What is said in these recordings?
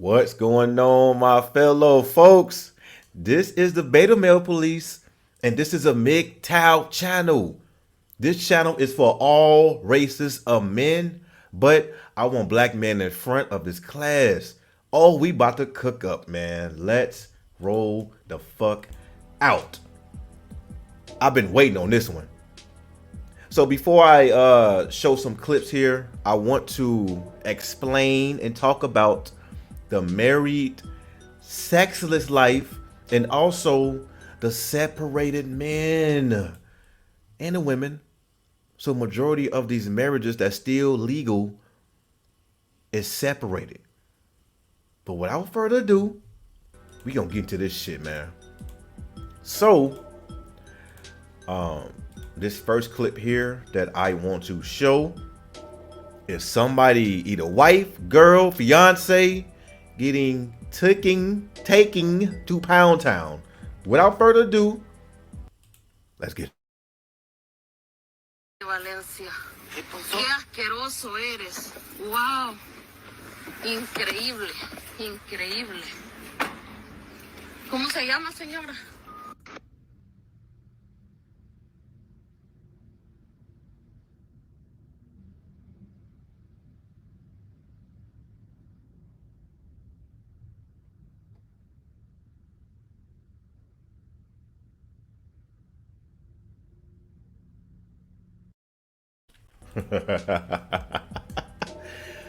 What's going on, my fellow folks? This is the Beta Male Police, and this is a MGTOW channel. This channel is for all races of men, but I want black men in front of this class. Oh, we about to cook up, man. Let's roll the fuck out. I've been waiting on this one. So before I show some clips here, I want to explain and talk about the married sexless life and also the separated men and the women. So majority of these marriages that's still legal is separated. But without further ado, we gonna get into this shit, man. So, this first clip here that I want to show is somebody, either wife, girl, fiance, getting taking to Pound Town. Without further ado, let's get it. Valencia. Qué asqueroso eres. Wow. Increíble, increíble. ¿Cómo se llama, señora?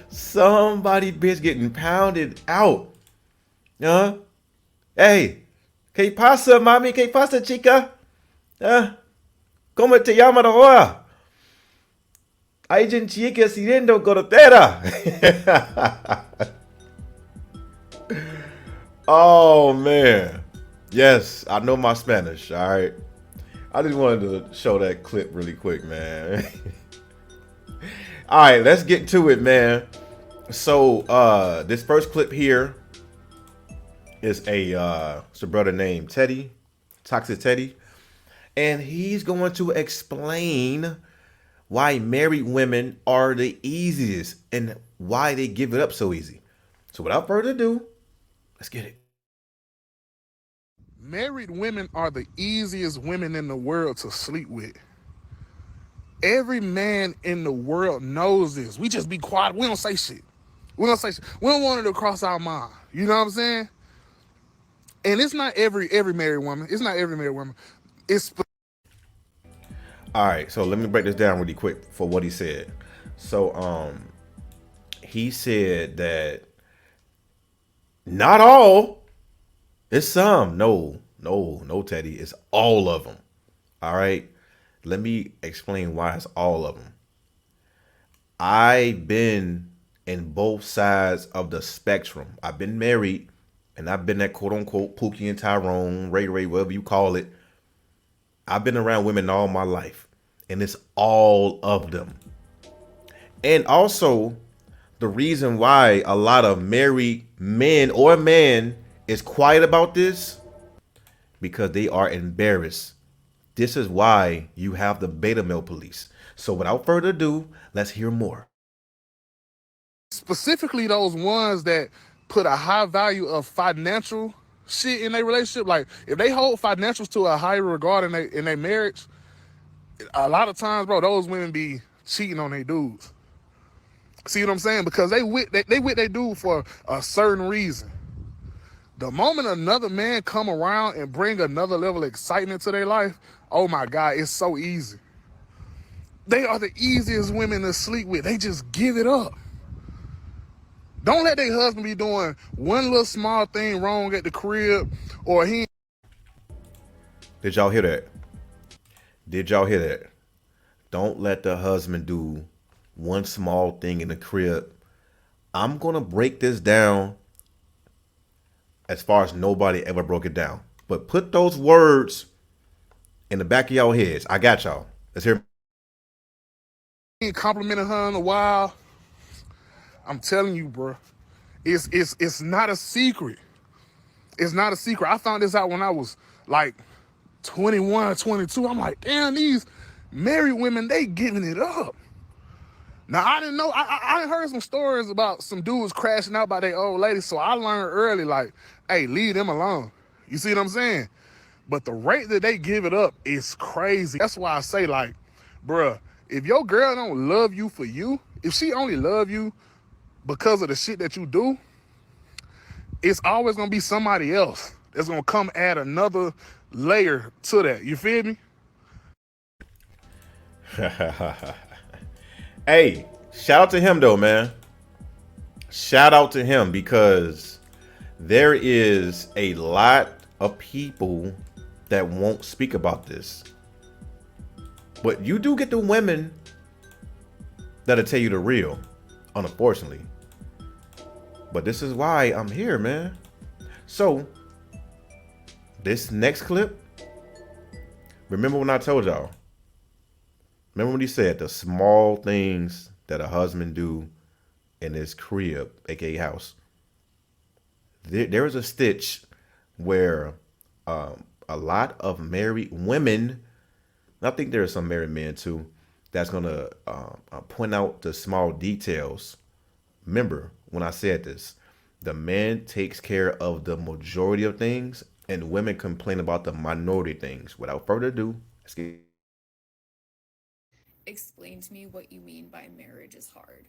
Somebody bitch getting pounded out. Huh? Hey, ¿qué pasa, mami? ¿Qué pasa, chica? ¿Cómo te llamas ahora? Hay chica siendo cortera. Oh, man. Yes, I know my Spanish, all right? I just wanted to show that clip really quick, man. All right, let's get to it, man. So, this first clip here is it's a brother named Teddy, Toxic Teddy, and he's going to explain why married women are the easiest and why they give it up so easy. So, without further ado, let's get it. Married women are the easiest women in the world to sleep with. Every man in the world knows this. We just be quiet. We don't say shit. We don't say shit. We don't want it to cross our mind. You know what I'm saying? And it's not every married woman. It's not every married woman. It's All right, so let me break this down really quick for what he said. So, he said that not all, it's some. No, Teddy, it's all of them. All right, let me explain why it's all of them. I've been in both sides of the spectrum. I've been married, and I've been that quote unquote Pookie and Tyrone, Ray, whatever you call it. I've been around women all my life, and it's all of them. And also, the reason why a lot of married men or men is quiet about this, because they are embarrassed. This is why you have the beta male police. So without further ado, let's hear more. specifically those ones that put a high value of financial shit in their relationship. Like if they hold financials to a higher regard in their marriage, a lot of times, bro, those women be cheating on their dudes. See what I'm saying? Because they with their dude for a certain reason. The moment another man come around and bring another level of excitement to their life, oh my God, it's so easy. They are the easiest women to sleep with. They just give it up. Don't let their husband be doing one little small thing wrong at the crib, or he. Did y'all hear that? Did y'all hear that? Don't let the husband do one small thing in the crib. I'm going to break this down as far as nobody ever broke it down. But put those words in the back of y'all heads. I got y'all. Let's hear. He ain't complimented her in a while. I'm telling you, bro, it's not a secret. It's not a secret. I found this out when I was like 21, 22. I'm like, damn, these married women, they giving it up. Now I didn't know. I heard some stories about some dudes crashing out by their old lady. So I learned early, like, hey, leave them alone. You see what I'm saying? But the rate that they give it up is crazy. That's why I say, like, bruh, if your girl don't love you for you, if she only love you because of the shit that you do, it's always gonna be somebody else that's gonna come add another layer to that. You feel me? Hey, shout out to him though, man. Shout out to him because there is a lot of people that won't speak about this. But you do get the women that'll tell you the real, unfortunately. But this is why I'm here, man. So, this next clip, remember when I told y'all? Remember when he said the small things that a husband do in his crib, aka house? There is a stitch where a lot of married women, I think there are some married men too, that's gonna point out the small details. Remember when I said this, the man takes care of the majority of things, and women complain about the minority things. Without further ado, let's get. Explain to me what you mean by marriage is hard.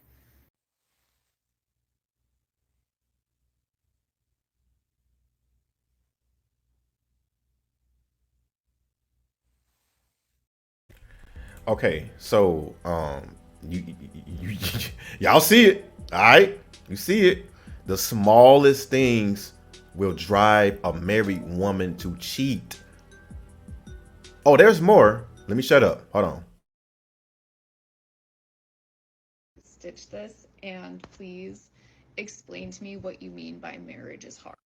Okay, so y'all see it, all right? You see it. The smallest things will drive a married woman to cheat. Oh, there's more. Let me shut up. Hold on. Stitch this and please explain to me what you mean by marriage is hard.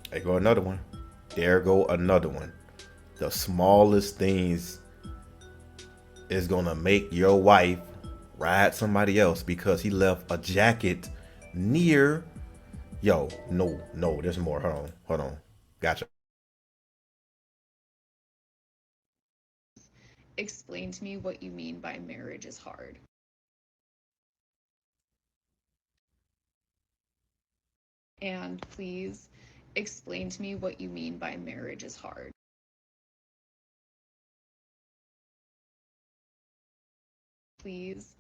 There go another one. There go another one. The smallest things is gonna make your wife ride somebody else because he left a jacket near. Yo, no, no, there's more. Hold on. Gotcha. Explain to me what you mean by marriage is hard. And please explain to me what you mean by marriage is hard. Please,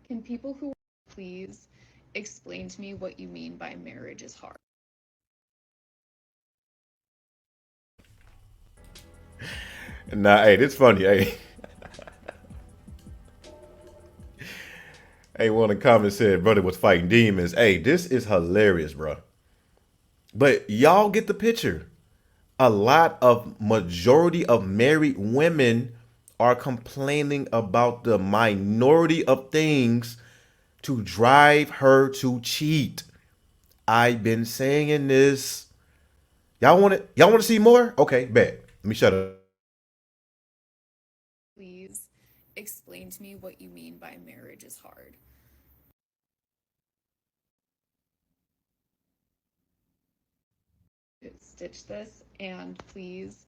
can people who please explain to me what you mean by marriage is hard. Nah, hey, this funny. Hey, hey, one of the comments said brother was fighting demons. Hey, this is hilarious, bro. But y'all get the picture. A lot of majority of married women are complaining about the minority of things to drive her to cheat. I've been saying this. Y'all want it? Y'all want to see more? Okay, bet. Let me shut up. Please explain to me what you mean by marriage is hard. Stitch this and please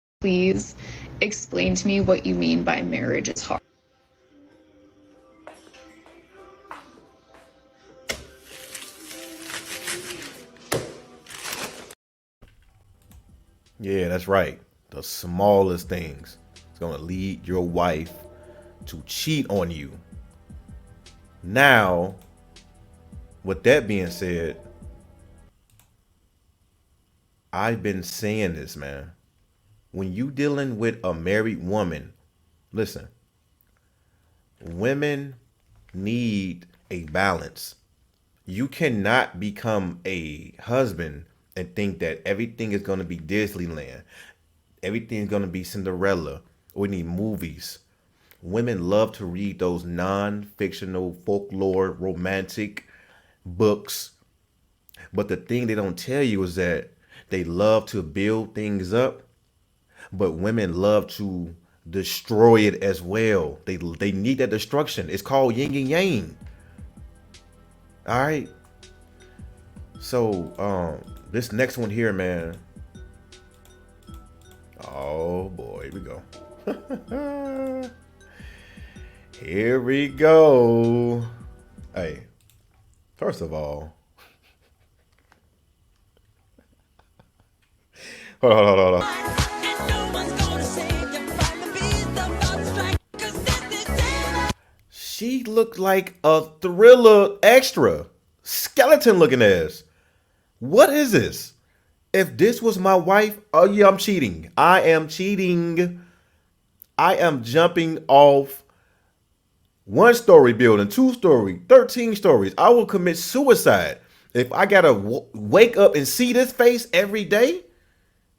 explain to me what you mean by marriage is hard. Yeah, that's right. The smallest things is gonna lead your wife to cheat on you. Now, with that being said, I've been saying this, man. When you dealing with a married woman, listen, women need a balance. You cannot become a husband and think that everything is going to be Disneyland. Everything's going to be Cinderella. We need movies. Women love to read those non-fictional folklore romantic books. But the thing they don't tell you is that they love to build things up, but women love to destroy it as well. They need that destruction. It's called yin and yang. All right. So this next one here, man. Oh boy, here we go. Here we go. Hey, first of all, hold on. She looked like a thriller extra, skeleton looking ass. What is this? If this was my wife, oh yeah, I'm cheating. I am cheating. I am jumping off one story building, two-story, 13 stories. I will commit suicide if I gotta wake up and see this face every day.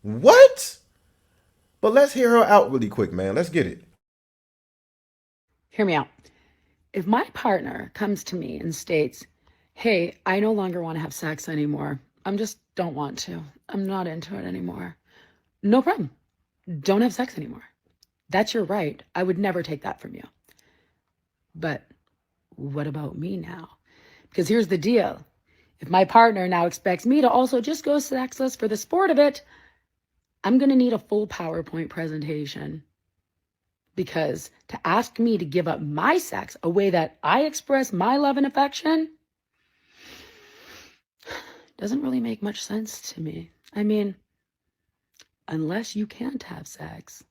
What? But let's hear her out really quick, man. Let's get it. Hear me out. If my partner comes to me and states, hey, I no longer want to have sex anymore. Just don't want to. I'm not into it anymore. No problem. Don't have sex anymore. That's your right. I would never take that from you. But what about me now? Because here's the deal. If my partner now expects me to also just go sexless for the sport of it, I'm going to need a full PowerPoint presentation. Because to ask me to give up my sex, a way that I express my love and affection, doesn't really make much sense to me. I mean, unless you can't have sex.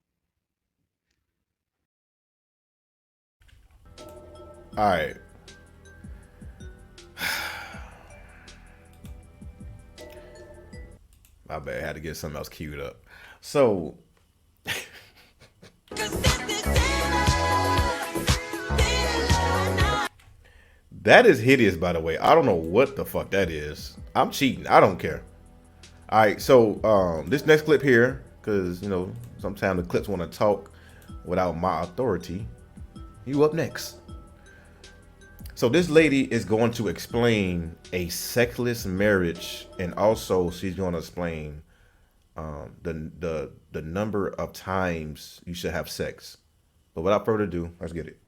All right. My bad. I had to get something else queued up. So that is hideous, by the way. I don't know what the fuck that is. I'm cheating. I don't care. All right. So this next clip here, because sometimes the clips want to talk without my authority. You up next. So this lady is going to explain a sexless marriage, and also she's going to explain the number of times you should have sex. But without further ado, let's get it.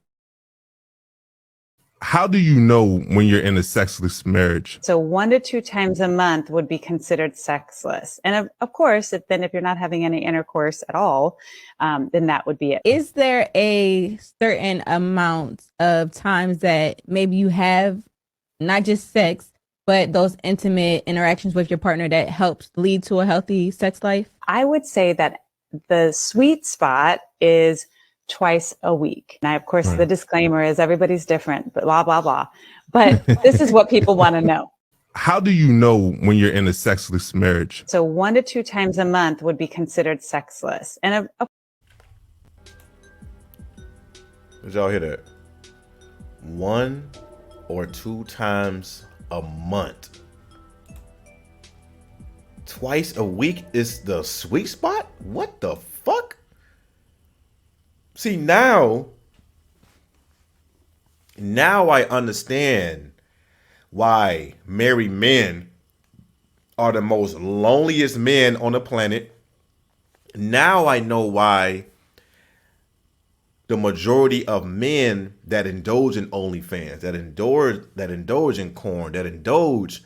How do you know when you're in a sexless marriage? So 1 to 2 times a month would be considered sexless. And of course, if you're not having any intercourse at all, then that would be it. Is there a certain amount of times that maybe you have not just sex, but those intimate interactions with your partner that helps lead to a healthy sex life? I would say that the sweet spot is twice a week. Now, of course, the disclaimer is everybody's different, but blah, blah, blah. But this is what people want to know. How do you know when you're in a sexless marriage? So 1 to 2 times a month would be considered sexless. And Did y'all hear that? 1 or 2 times a month. Twice a week is the sweet spot? What the fuck? See, now I understand why married men are the most loneliest men on the planet. Now I know why the majority of men that indulge in OnlyFans, that indulge in porn, that indulge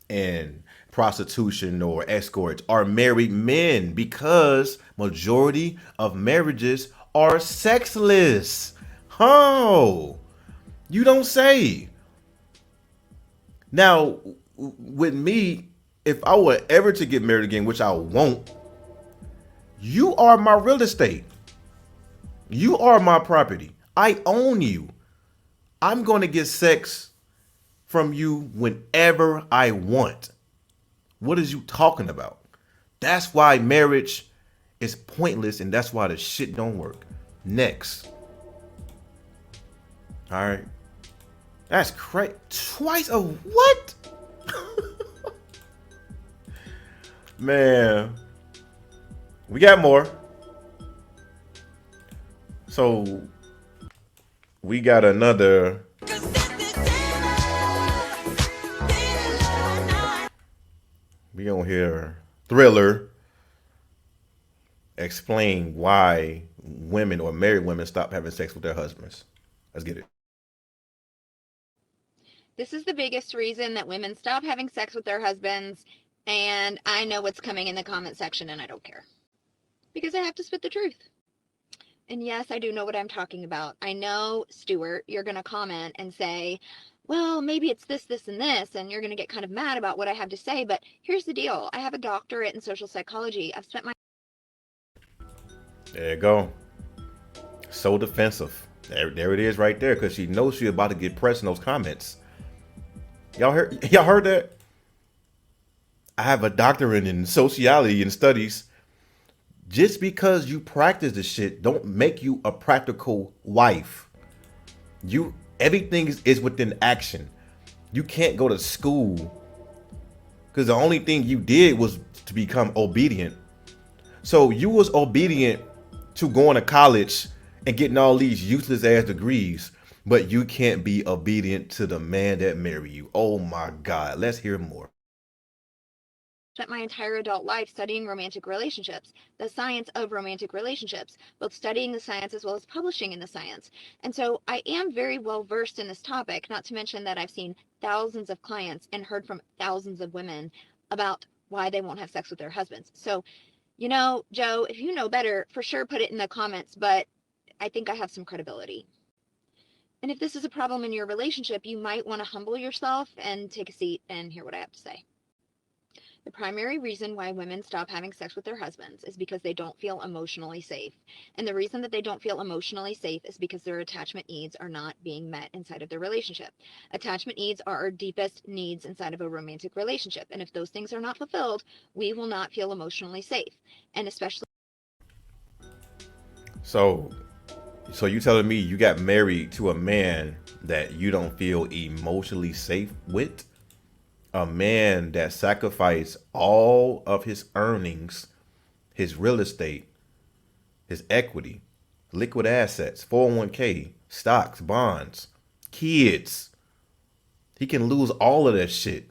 in prostitution or escorts are married men, because majority of marriages are sexless. Oh, you don't say. Now, with me, if I were ever to get married again, which I won't, you are my real estate. You are my property. I own you. I'm going to get sex from you whenever I want. What is you talking about? That's why marriage is pointless, and that's why the shit don't work. Next. All right. That's crazy. Twice a what? Man. We got more. So we got another. We gonna hear Thriller explain why women or married women stop having sex with their husbands. Let's get it. This is the biggest reason that women stop having sex with their husbands, and I know what's coming in the comment section, and I don't care. because I have to spit the truth. And yes, I do know what I'm talking about. I know, Stuart, you're going to comment and say, well, maybe it's this, this, and this, and you're going to get kind of mad about what I have to say. But here's the deal. I have a doctorate in social psychology. I've spent my There you go. So defensive. There it is right there, because she knows she's about to get pressed in those comments. Y'all heard that? I have a doctorate in sociology and studies. Just because you practice the shit don't make you a practical wife. You everything is within action. You can't go to school because the only thing you did was to become obedient. So you was obedient to going to college and getting all these useless ass degrees, but you can't be obedient to the man that married you. Oh my God, let's hear more. spent my entire adult life studying romantic relationships, the science of romantic relationships, both studying the science as well as publishing in the science. And so I am very well versed in this topic, not to mention that I've seen thousands of clients and heard from thousands of women about why they won't have sex with their husbands. So, Joe, if you know better, for sure put it in the comments, but I think I have some credibility. And if this is a problem in your relationship, you might want to humble yourself and take a seat and hear what I have to say. The primary reason why women stop having sex with their husbands is because they don't feel emotionally safe. And the reason that they don't feel emotionally safe is because their attachment needs are not being met inside of their relationship. Attachment needs are our deepest needs inside of a romantic relationship. And if those things are not fulfilled, we will not feel emotionally safe. And especially So, so you telling me you got married to a man that you don't feel emotionally safe with? A man that sacrificed all of his earnings, his real estate, his equity, liquid assets, 401k, stocks, bonds, kids. He can lose all of that shit.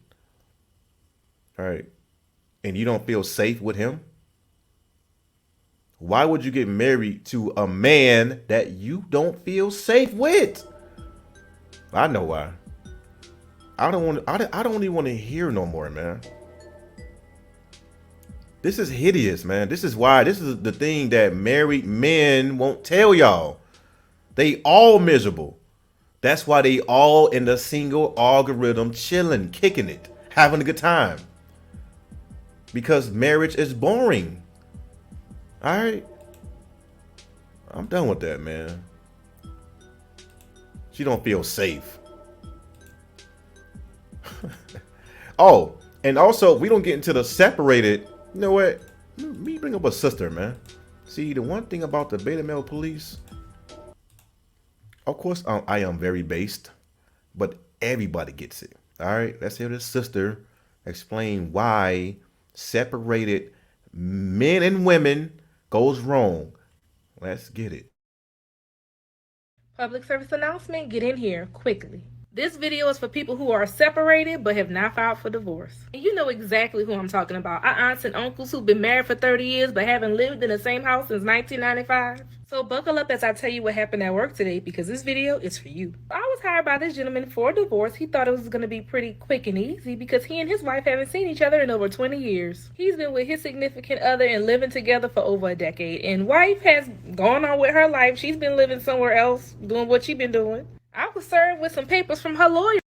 All right. And you don't feel safe with him? Why would you get married to a man that you don't feel safe with? I know why. I don't even want to hear no more, man. This is hideous, man. This is why this is the thing that married men won't tell y'all. They all miserable. That's why they all in the single algorithm chilling, kicking it, having a good time. Because marriage is boring. All right. I'm done with that, man. She don't feel safe. Oh, and also we don't get into the separated. You know what? Let me bring up a sister, man. See, the one thing about the beta male police, of course, I am very based, but everybody gets it. All right, let's hear this sister explain why separated men and women goes wrong. Let's get it. Public service announcement, get in here quickly. This video is for people who are separated but have not filed for divorce. And you know exactly who I'm talking about. Our aunts and uncles who've been married for 30 years but haven't lived in the same house since 1995. So buckle up as I tell you what happened at work today, because this video is for you. I was hired by this gentleman for a divorce. He thought it was going to be pretty quick and easy because he and his wife haven't seen each other in over 20 years. He's been with his significant other and living together for over a decade. And wife has gone on with her life. She's been living somewhere else, doing what she's been doing. I was served with some papers from her lawyer.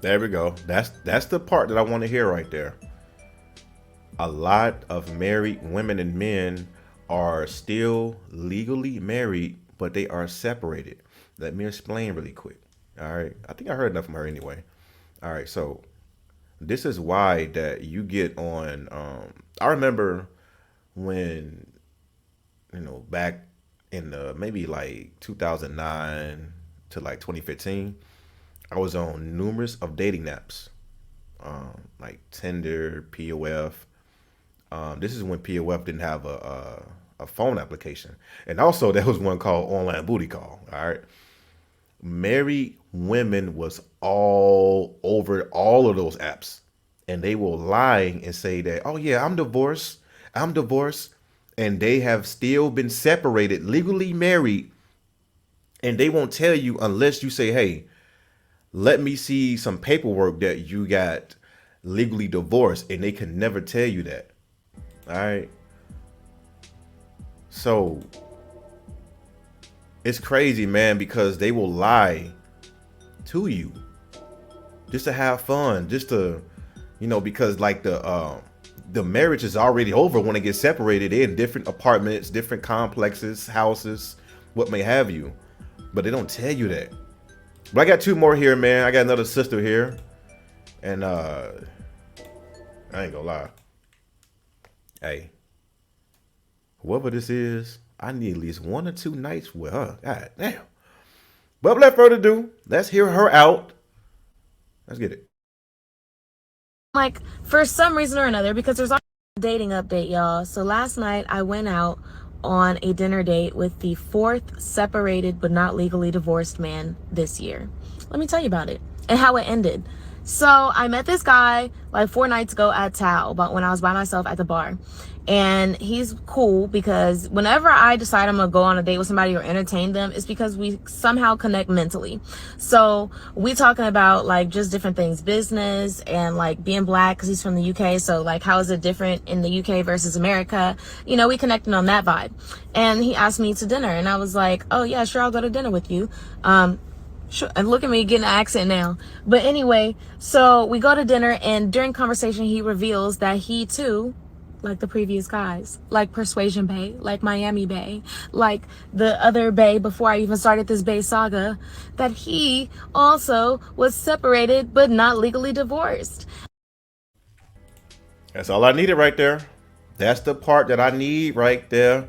There we go. That's the part that I want to hear right there. A lot of married women and men are still legally married, but they are separated. Let me explain really quick. All right. I think I heard enough from her anyway. All right. So this is why that you get on. I remember when, back in the maybe like 2009 to like 2015, I was on numerous of dating apps, like Tinder, POF. This is when POF didn't have a phone application, and also there was one called Online Booty Call. All right, married women was all over all of those apps, and they will lie and say that, oh yeah, I'm divorced, and they have still been separated, legally married, and they won't tell you unless you say, hey, let me see some paperwork that you got legally divorced, and they can never tell you that. All right. So it's crazy, man, because they will lie to you just to have fun, just to, because like the marriage is already over when they get separated. They're in different apartments, different complexes, houses, what may have you. But they don't tell you that. But I got two more here, man. I got another sister here. And I ain't gonna lie. Hey, whoever this is, I need at least 1 or 2 nights with her. God damn. But without further ado, let's hear her out. Let's get it. Like, for some reason or another, because there's a dating update, y'all. So last night I went out on a dinner date with the fourth separated but not legally divorced man this year. Let me tell you about it and how it ended. So I met this guy like 4 nights ago at Tao, but when I was by myself at the bar. And he's cool because whenever I decide I'm gonna go on a date with somebody or entertain them, it's because we somehow connect mentally. So we talking about like just different things, business and like being black because he's from the UK. So like, how is it different in the UK versus America? We connected on that vibe. And he asked me to dinner, and I was like, oh yeah, sure, I'll go to dinner with you. Sure. And look at me getting an accent now. But anyway, so we go to dinner, and during conversation, he reveals that he too, like the previous guys, like Persuasion Bay, like Miami Bay, like the other Bay before I even started this Bay saga, that he also was separated but not legally divorced. That's all I needed right there. That's the part that I need right there.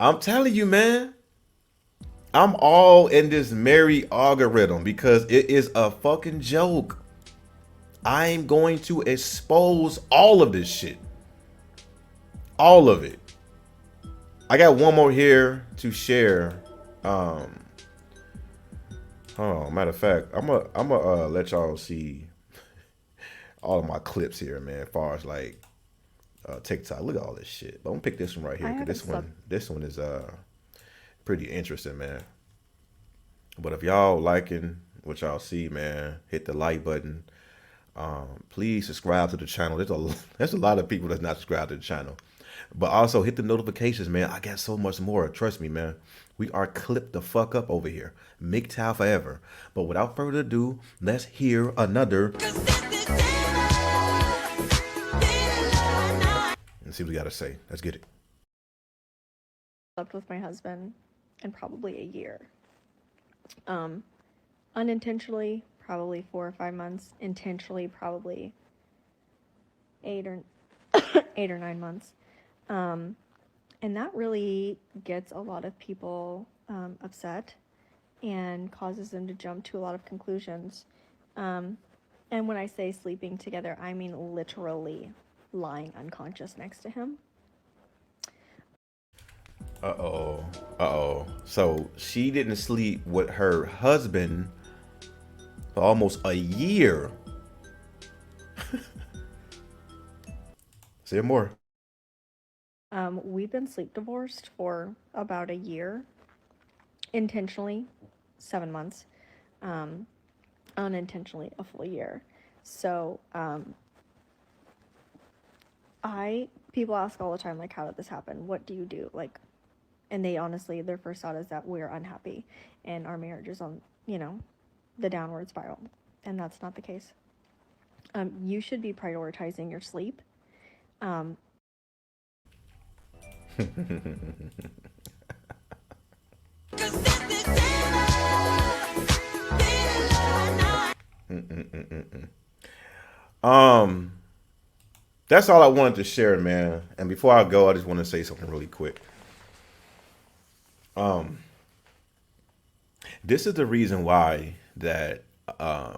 I'm telling you, man. I'm all in this Mary algorithm because it is a fucking joke. I'm going to expose all of this shit. All of it. I got one more here to share. Matter of fact, I'm gonna let y'all see all of my clips here, man. As far as like TikTok, look at all this shit. But I'm gonna pick this one right here because this one is pretty interesting, man. But if y'all liking what y'all see, man, hit the like button. Please subscribe to the channel. There's a lot of people that's not subscribed to the channel. But also hit the notifications, man. I got so much more. Trust me, man. We are clipped the fuck up over here. MGTOW forever. But without further ado, let's hear another. And see what we gotta say. Let's get it. Slept with my husband in probably a year. Unintentionally, probably 4 or 5 months. Intentionally, probably 8 or 9 months. And that really gets a lot of people upset and causes them to jump to a lot of conclusions. And when I say sleeping together, I mean literally lying unconscious next to him. So she didn't sleep with her husband for almost a year. Say more. We've been sleep divorced for about a year. Intentionally, 7 months. Unintentionally, a full year. So, people ask all the time, like, how did this happen? What do you do? Like, and they honestly, their first thought is that we're unhappy and our marriage is on, the downward spiral. And that's not the case. You should be prioritizing your sleep. That's all I wanted to share, man. And before I go, I just want to say something really quick. This is the reason why that a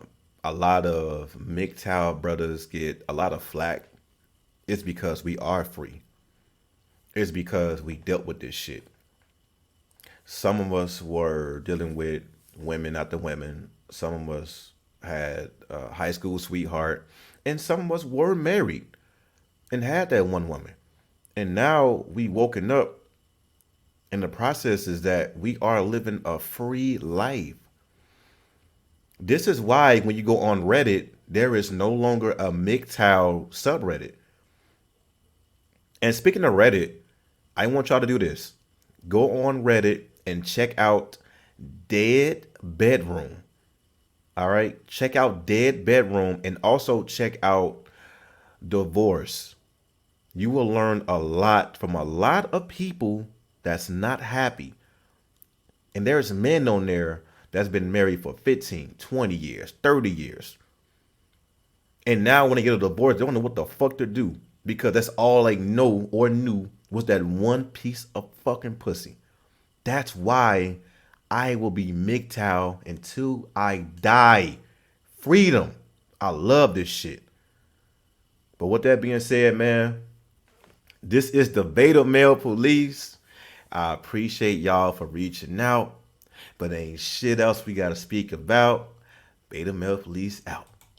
lot of MGTOW brothers get a lot of flack. It's because we are free. It's because we dealt with this shit. Some of us were dealing with women after women. Some of us had a high school sweetheart. And some of us were married and had that one woman. And now we woken up, and the process is that we are living a free life. This is why when you go on Reddit, there is no longer a MGTOW subreddit. And speaking of Reddit, I want y'all to do this. Go on Reddit and check out Dead Bedroom. All right? Check out Dead Bedroom and also check out Divorce. You will learn a lot from a lot of people that's not happy. And there's men on there that's been married for 15, 20 years, 30 years. And now when they get a divorce, they don't know what the fuck to do. Because that's all they know or knew was that one piece of fucking pussy. That's why I will be MGTOW until I die. Freedom. I love this shit. But with that being said, man, this is the Beta Male Police. I appreciate y'all for reaching out. But ain't shit else we gotta speak about. Beta Male Police out.